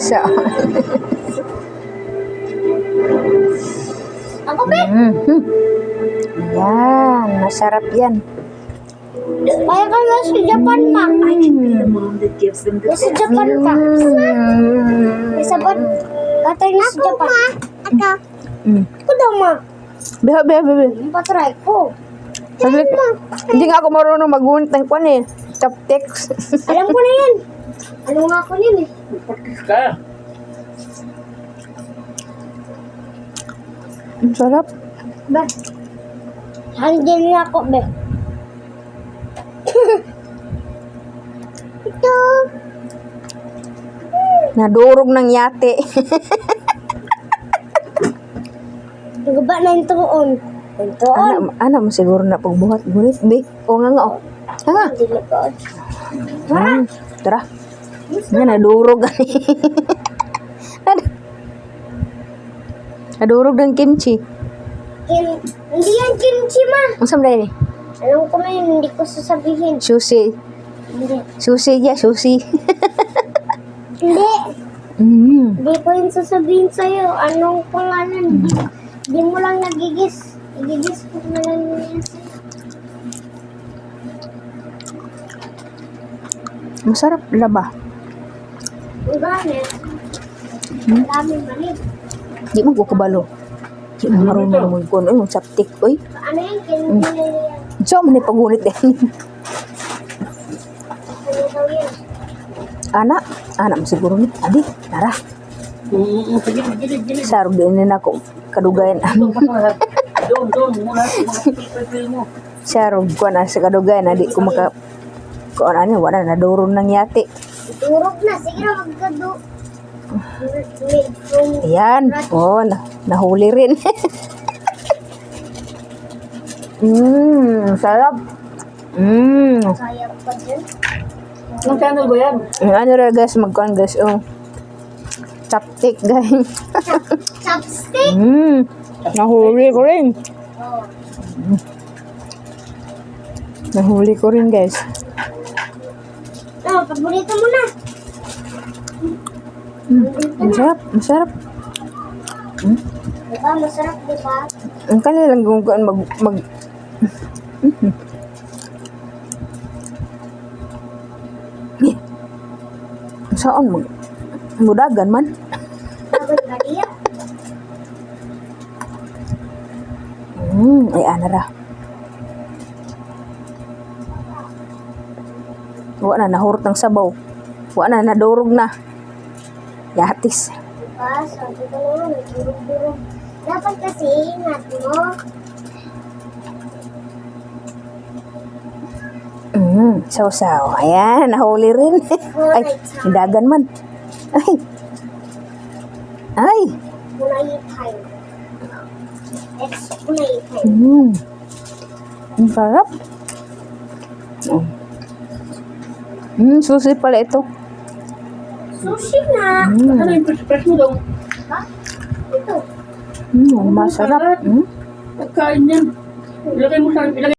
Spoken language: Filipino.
Siya. Ako, be? Yan, masarap yan. Kaya ka na sa Japan, ma. Nasa Japan ka. Nasa Japan. Katay na sa Japan. Ako. Ako daw, ma. Bebe. Patry ko. Sabi, hindi nga ako marunong mag-unit ng kwan eh. Chopsticks. Alam ko na yan. Ano nga ako yun eh. Kaya. Ang sarap. Ba? Handle niya ako, be. Ito. Nadurog ng yate. Nagaba na yung tuon. Yung tuon. Ana mo siguro na pagbuhat. Gunit, be. O nga. Nga. Dilikod. Tara. Nga, nadurog. Nadurog ng kimchi. Hindi yan kimchi, ma. Ang samday ni? Alam ko na yun, hindi ko sasabihin. Sushi. Hindi. Sushi ya, sushi. Hindi. Mm. Hindi ko yun sasabihin sa'yo. Anong pangalan? Hindi mo lang nagigis. Nagigis ko na lang yun sa'yo. Masarap laba. Ang gamit. Ang daming malit. Di mo ko kabalo. Di mo marunong mo ko. Ano yung chopstick? Uy. Ano yun? Kinili yan. So, man pagunit din. Ano daw yan? Ana mo siguro ni. Adi, tara. Gilid. Sarog din na ako. Kadugayan. Doon, muna. Mga mo. Sarog ko na sa kadugayan. Adi ko maka... Kung ano, wala na. Naduron ng yate. Turog na. Sige na, magkado. Ayan. Oh, nahuli rin. Sarap. Sayap pa din. Anong channel ba yan? Ano ra guys, magkuhan guys. Oh. Chopstick guys. Chopstick? Nahuli ko rin. Oh. Nahuli ko rin guys. Oh, paborito mo na. Masarap. Diba? Masarap, diba? Ang kanilang gungkuan mag Saan mag mudagan man? Bagod ka diya. Ay anara. Wala na nahurot ng sabaw. Wala na nadurog na. Yatis. Diba? Sabi ko naman, durog-durog. Dapat kasi ingat mo. Saw-saw. Ayan, nahuli rin. Ay, dagan man. Ay. Kunayitay. Kunayitay. Ang sarap. Susi pala ito. Sushi na. Ano yung fresh mo daw? Ha? Ito. Masarap. Pagkain yan. Ilagay mo sa...